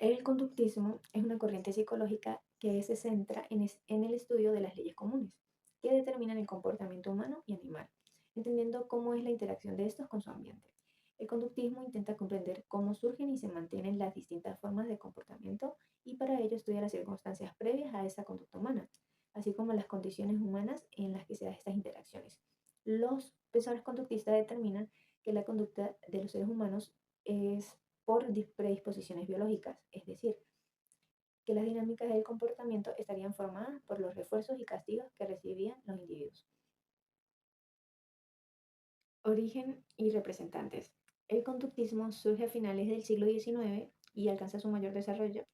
El conductismo es una corriente psicológica que se centra en el estudio de las leyes comunes, que determinan el comportamiento humano y animal, entendiendo cómo es la interacción de estos con su ambiente. El conductismo intenta comprender cómo surgen y se mantienen las distintas formas de comportamiento y para ello estudia las circunstancias previas a esa conducta humana, así como las condiciones humanas en las que se dan estas interacciones. Los pensadores conductistas determinan que la conducta de los seres humanos es por predisposiciones biológicas, es decir, que las dinámicas del comportamiento estarían formadas por los refuerzos y castigos que recibían los individuos. Origen y representantes. El conductismo surge a finales del siglo XIX y alcanza su mayor desarrollo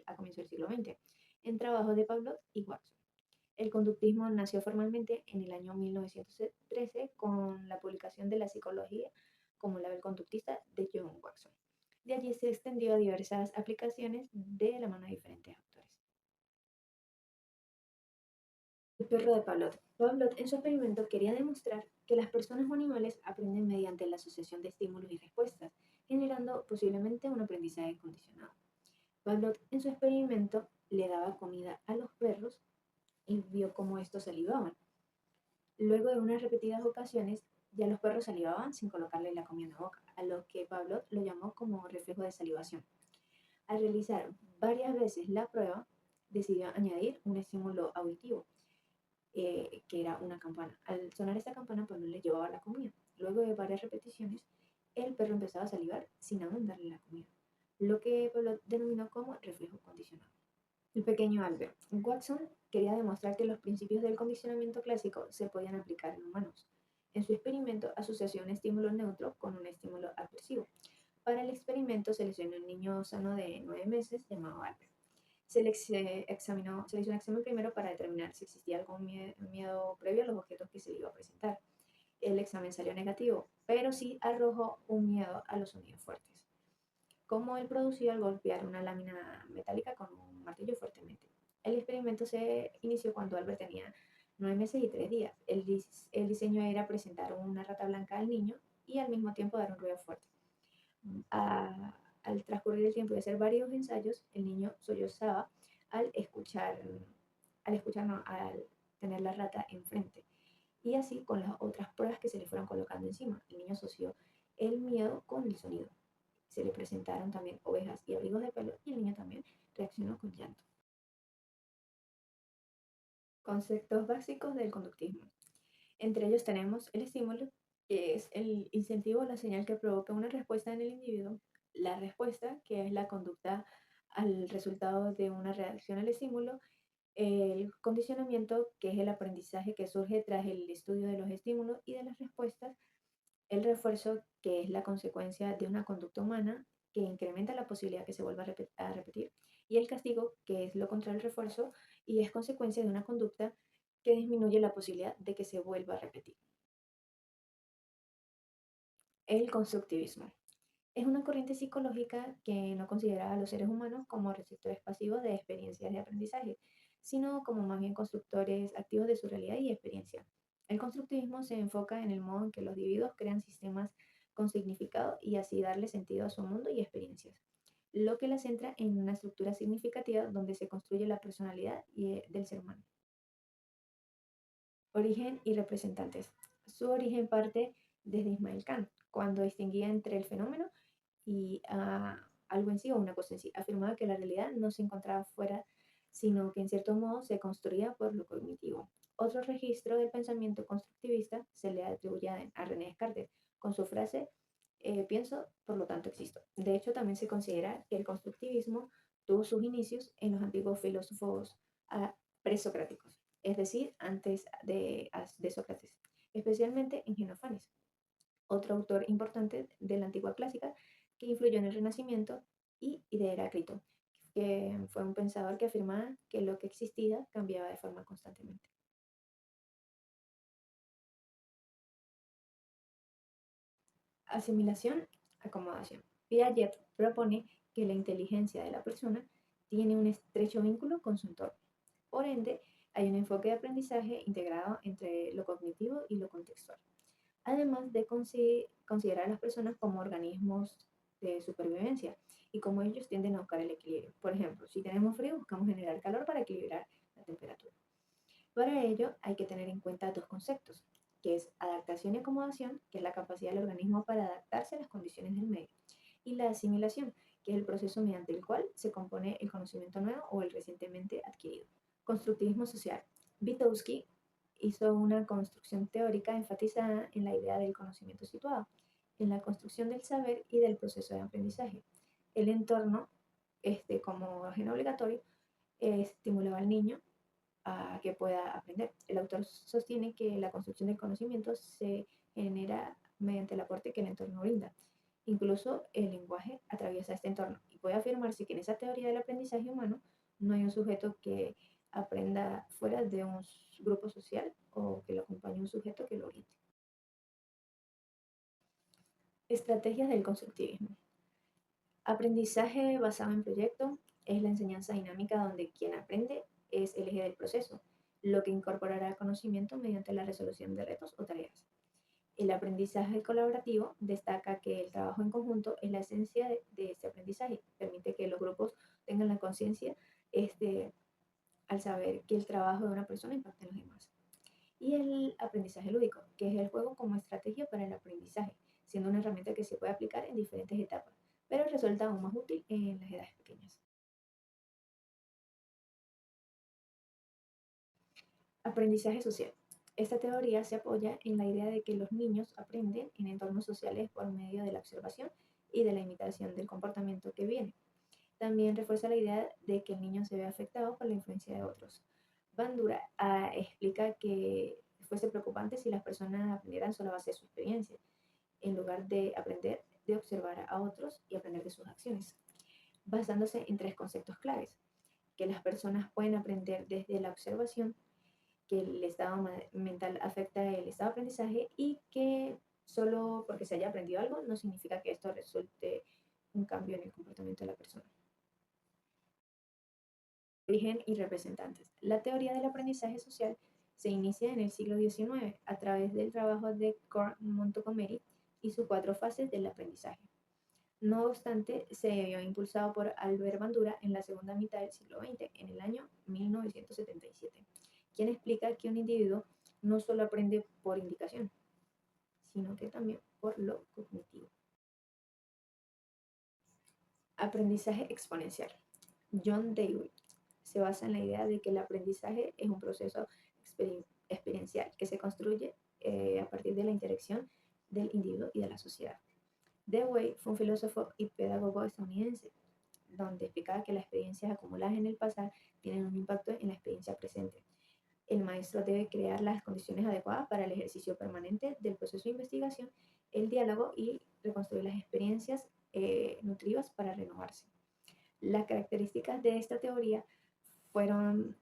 a comienzos del siglo XX, en trabajos de Pavlov y Watson. El conductismo nació formalmente en el año 1913 con la publicación de la psicología como label conductista de John Watson. De allí se extendió a diversas aplicaciones de la mano de diferentes autores. El perro de Pavlov. Pavlov en su experimento quería demostrar que las personas o animales aprenden mediante la asociación de estímulos y respuestas, generando posiblemente un aprendizaje condicionado. Pavlov en su experimento le daba comida a los perros y vio cómo estos salivaban. Luego de unas repetidas ocasiones, ya los perros salivaban sin colocarle la comida en la boca, a lo que Pavlov lo llamó como reflejo de salivación. Al realizar varias veces la prueba, decidió añadir un estímulo auditivo, que era una campana. Al sonar esta campana, Pablo le llevaba la comida. Luego de varias repeticiones, el perro empezaba a salivar sin aún darle la comida, lo que Pablo denominó como reflejo condicionado. El pequeño Albert. Watson quería demostrar que los principios del condicionamiento clásico se podían aplicar en humanos. En su experimento asoció un estímulo neutro con un estímulo adversivo. Para el experimento seleccionó un niño sano de 9 meses llamado Albert. Se le hizo un examen primero para determinar si existía algún miedo previo a los objetos que se le iba a presentar. El examen salió negativo, pero sí arrojó un miedo a los sonidos fuertes, como el producido al golpear una lámina metálica con un martillo fuertemente. El experimento se inició cuando Albert tenía 9 meses y 3 días. El diseño era presentar una rata blanca al niño y al mismo tiempo dar un ruido fuerte. Al transcurrir el tiempo y hacer varios ensayos, el niño sollozaba al escuchar, al tener la rata enfrente. Y así con las otras pruebas que se le fueron colocando encima. El niño asoció el miedo con el sonido. Se le presentaron también ovejas y abrigos de pelo y el niño también reaccionó con llanto. Conceptos básicos del conductismo. Entre ellos tenemos el estímulo, que es el incentivo o la señal que provoca una respuesta en el individuo, la respuesta, que es la conducta al resultado de una reacción al estímulo, el condicionamiento, que es el aprendizaje que surge tras el estudio de los estímulos y de las respuestas, el refuerzo, que es la consecuencia de una conducta humana que incrementa la posibilidad que se vuelva a repetir, y el castigo, que es lo contrario al refuerzo y es consecuencia de una conducta que disminuye la posibilidad de que se vuelva a repetir. El constructivismo. Es una corriente psicológica que no considera a los seres humanos como receptores pasivos de experiencias de aprendizaje, sino como más bien constructores activos de su realidad y experiencia. El constructivismo se enfoca en el modo en que los individuos crean sistemas con significado y así darle sentido a su mundo y experiencias, lo que la centra en una estructura significativa donde se construye la personalidad del ser humano. Origen y representantes. Su origen parte desde Ismail Kant, cuando distinguía entre el fenómeno y algo en sí o una cosa en sí. Afirmaba que la realidad no se encontraba fuera, sino que en cierto modo se construía por lo cognitivo. Otro registro del pensamiento constructivista se le atribuye a René Descartes, con su frase, pienso, por lo tanto existo. De hecho, también se considera que el constructivismo tuvo sus inicios en los antiguos filósofos presocráticos, es decir, antes de Sócrates, especialmente en Genofanes, otro autor importante de la antigua clásica que influyó en el Renacimiento, y de Heráclito, que fue un pensador que afirmaba que lo que existía cambiaba de forma constantemente. Asimilación, acomodación. Piaget propone que la inteligencia de la persona tiene un estrecho vínculo con su entorno. Por ende, hay un enfoque de aprendizaje integrado entre lo cognitivo y lo contextual, además de considerar a las personas como organismos de supervivencia y cómo ellos tienden a buscar el equilibrio. Por ejemplo, si tenemos frío, buscamos generar calor para equilibrar la temperatura. Para ello hay que tener en cuenta dos conceptos, que es adaptación y acomodación, que es la capacidad del organismo para adaptarse a las condiciones del medio, y la asimilación, que es el proceso mediante el cual se compone el conocimiento nuevo o el recientemente adquirido. Constructivismo social. Vygotsky hizo una construcción teórica enfatizada en la idea del conocimiento situado, en la construcción del saber y del proceso de aprendizaje. El entorno, como agente obligatorio, estimulaba al niño a que pueda aprender. El autor sostiene que la construcción del conocimiento se genera mediante el aporte que el entorno brinda. Incluso el lenguaje atraviesa este entorno y puede afirmarse que en esa teoría del aprendizaje humano no hay un sujeto que aprenda fuera de un grupo social o que lo acompañe un sujeto que lo oriente. Estrategias del constructivismo. Aprendizaje basado en proyecto es la enseñanza dinámica donde quien aprende es el eje del proceso, lo que incorporará el conocimiento mediante la resolución de retos o tareas. El aprendizaje colaborativo destaca que el trabajo en conjunto es la esencia de este aprendizaje, permite que los grupos tengan la conciencia este, al saber que el trabajo de una persona impacta en los demás. Y el aprendizaje lúdico, que es el juego como estrategia para el aprendizaje, siendo una herramienta que se puede aplicar en diferentes etapas, pero resulta aún más útil en las edades pequeñas. Aprendizaje social. Esta teoría se apoya en la idea de que los niños aprenden en entornos sociales por medio de la observación y de la imitación del comportamiento que viene. También refuerza la idea de que el niño se ve afectado por la influencia de otros. Bandura explica que fuese preocupante si las personas aprendieran solo a base de su experiencia, en lugar de aprender de observar a otros y aprender de sus acciones, basándose en tres conceptos claves, que las personas pueden aprender desde la observación, que el estado mental afecta el estado de aprendizaje y que solo porque se haya aprendido algo no significa que esto resulte un cambio en el comportamiento de la persona. Origen y representantes. La teoría del aprendizaje social se inicia en el siglo XIX a través del trabajo de Kurt Montgomery y sus cuatro fases del aprendizaje. No obstante, se vio impulsado por Albert Bandura en la segunda mitad del siglo XX, en el año 1977, quien explica que un individuo no solo aprende por indicación, sino que también por lo cognitivo. Aprendizaje exponencial. John Dewey se basa en la idea de que el aprendizaje es un proceso experiencial que se construye a partir de la interacción del individuo y de la sociedad. Dewey fue un filósofo y pedagogo estadounidense, donde explicaba que las experiencias acumuladas en el pasado tienen un impacto en la experiencia presente. El maestro debe crear las condiciones adecuadas para el ejercicio permanente del proceso de investigación, el diálogo y reconstruir las experiencias nutritivas para renovarse. Las características de esta teoría fueron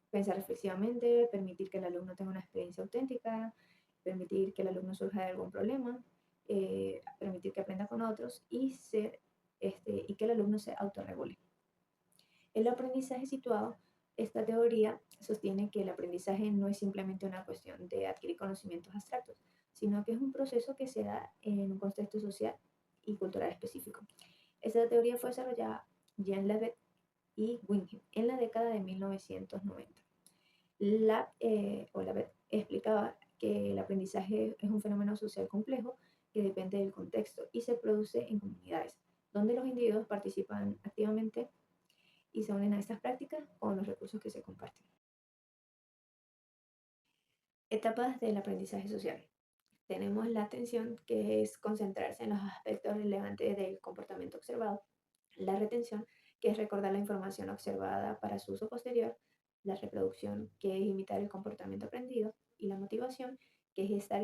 pensar reflexivamente, permitir que el alumno tenga una experiencia auténtica, permitir que el alumno surja de algún problema, permitir que aprenda con otros y que el alumno se autorregule. El aprendizaje situado, esta teoría sostiene que el aprendizaje no es simplemente una cuestión de adquirir conocimientos abstractos, sino que es un proceso que se da en un contexto social y cultural específico. Esta teoría fue desarrollada Jean Levet y Wingham en la década de 1990. Levet explicaba que el aprendizaje es un fenómeno social complejo que depende del contexto y se produce en comunidades, donde los individuos participan activamente y se unen a estas prácticas con los recursos que se comparten. Etapas del aprendizaje social. Tenemos la atención, que es concentrarse en los aspectos relevantes del comportamiento observado, la retención, que es recordar la información observada para su uso posterior, la reproducción, que es imitar el comportamiento aprendido, y la motivación, que es estar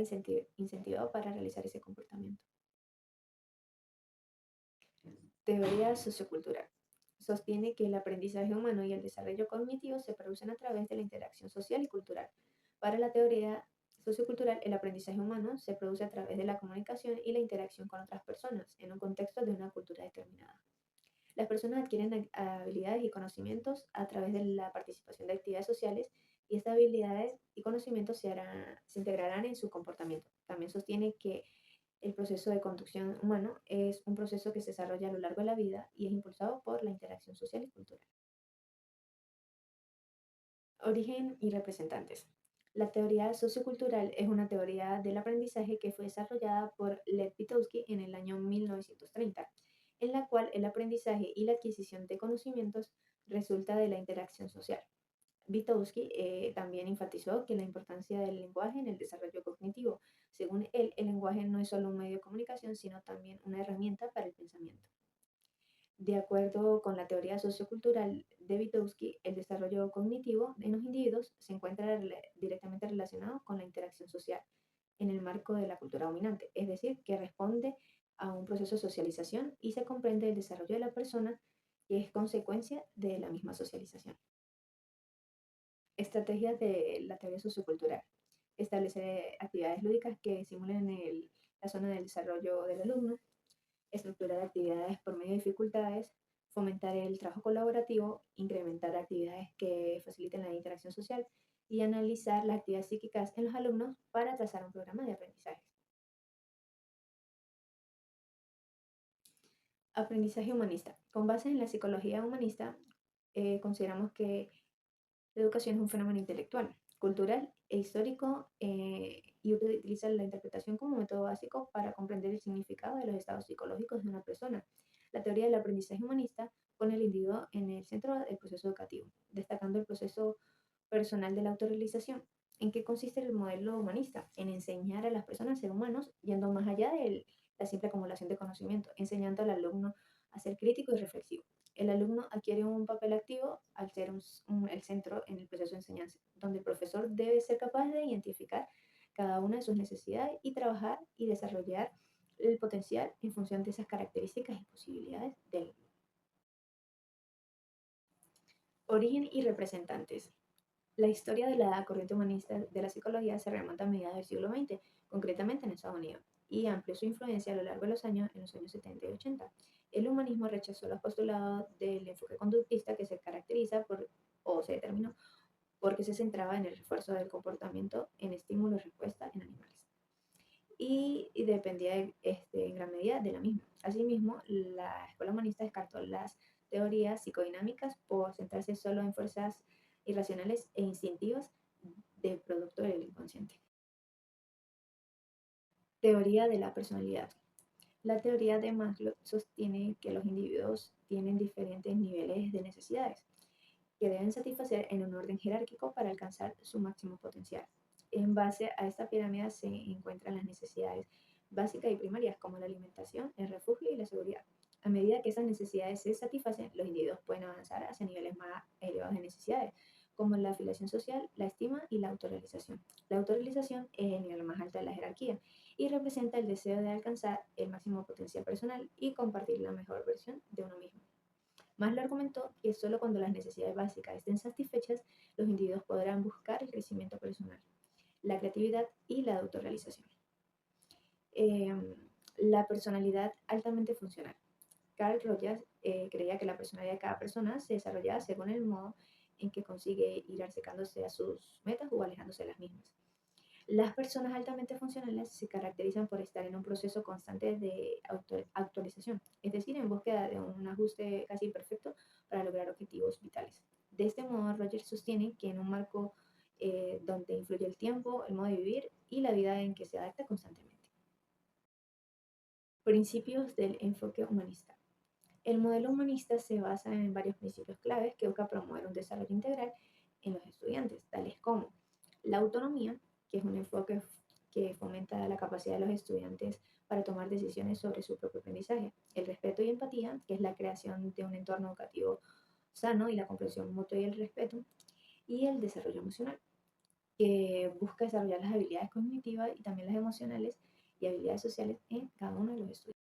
incentivado para realizar ese comportamiento. Teoría sociocultural. Sostiene que el aprendizaje humano y el desarrollo cognitivo se producen a través de la interacción social y cultural. Para la teoría sociocultural, el aprendizaje humano se produce a través de la comunicación y la interacción con otras personas en un contexto de una cultura determinada. Las personas adquieren habilidades y conocimientos a través de la participación de actividades sociales y estas habilidades y conocimientos se integrarán en su comportamiento. También sostiene que El proceso de conducción humano es un proceso que se desarrolla a lo largo de la vida y es impulsado por la interacción social y cultural. Origen y representantes. La teoría sociocultural es una teoría del aprendizaje que fue desarrollada por Lev Vygotsky en el año 1930, en la cual el aprendizaje y la adquisición de conocimientos resulta de la interacción social. Vygotsky también enfatizó que la importancia del lenguaje en el desarrollo cognitivo. Según él, el lenguaje no es solo un medio de comunicación, sino también una herramienta para el pensamiento. De acuerdo con la teoría sociocultural de Vygotsky, el desarrollo cognitivo en los individuos se encuentra directamente relacionado con la interacción social en el marco de la cultura dominante, es decir, que responde a un proceso de socialización y se comprende el desarrollo de la persona que es consecuencia de la misma socialización. Estrategias de la teoría sociocultural. Establecer actividades lúdicas que simulen la zona del desarrollo del alumno, estructurar actividades por medio de dificultades, fomentar el trabajo colaborativo, incrementar actividades que faciliten la interacción social y analizar las actividades psíquicas en los alumnos para trazar un programa de aprendizaje. Aprendizaje humanista. Con base en la psicología humanista, consideramos que la educación es un fenómeno intelectual, cultural e histórico y utiliza la interpretación como método básico para comprender el significado de los estados psicológicos de una persona. La teoría del aprendizaje humanista pone al individuo en el centro del proceso educativo, destacando el proceso personal de la autorrealización. ¿En qué consiste el modelo humanista? En enseñar a las personas a ser humanos, yendo más allá de la simple acumulación de conocimiento, enseñando al alumno a ser crítico y reflexivo. El alumno adquiere un papel activo al ser el centro en el proceso de enseñanza, donde el profesor debe ser capaz de identificar cada una de sus necesidades y trabajar y desarrollar el potencial en función de esas características y posibilidades del origen y representantes. La historia de la corriente humanista de la psicología se remonta a mediados del siglo XX, concretamente en Estados Unidos, y amplió su influencia a lo largo de los años, en los años 70 y 80. El humanismo rechazó los postulados del enfoque conductista que se caracteriza por, o se determinó, porque se centraba en el refuerzo del comportamiento en estímulo y respuesta en animales. Y dependía en gran medida de la misma. Asimismo, la escuela humanista descartó las teorías psicodinámicas por centrarse solo en fuerzas irracionales e instintivas del producto del inconsciente. Teoría de la personalidad. La teoría de Maslow sostiene que los individuos tienen diferentes niveles de necesidades que deben satisfacer en un orden jerárquico para alcanzar su máximo potencial. En base a esta pirámide se encuentran las necesidades básicas y primarias como la alimentación, el refugio y la seguridad. A medida que esas necesidades se satisfacen, los individuos pueden avanzar hacia niveles más elevados de necesidades, como la afiliación social, la estima y la autorrealización. La autorrealización es el nivel más alto de la jerarquía y representa el deseo de alcanzar el máximo potencial personal y compartir la mejor versión de uno mismo. Maslow argumentó que solo cuando las necesidades básicas estén satisfechas, los individuos podrán buscar el crecimiento personal, la creatividad y la autorrealización. Eh, la personalidad altamente funcional. Carl Rogers creía que la personalidad de cada persona se desarrollaba según el modo en que consigue ir acercándose a sus metas o alejándose de las mismas. Las personas altamente funcionales se caracterizan por estar en un proceso constante de actualización, es decir, en búsqueda de un ajuste casi perfecto para lograr objetivos vitales. De este modo, Rogers sostiene que en un marco donde influye el tiempo, el modo de vivir y la vida en que se adapta constantemente. Principios del enfoque humanista. El modelo humanista se basa en varios principios claves que busca promover un desarrollo integral en los estudiantes, tales como la autonomía, que es un enfoque que fomenta la capacidad de los estudiantes para tomar decisiones sobre su propio aprendizaje, el respeto y empatía, que es la creación de un entorno educativo sano y la comprensión mutua y el respeto, y el desarrollo emocional, que busca desarrollar las habilidades cognitivas y también las emocionales y habilidades sociales en cada uno de los estudiantes.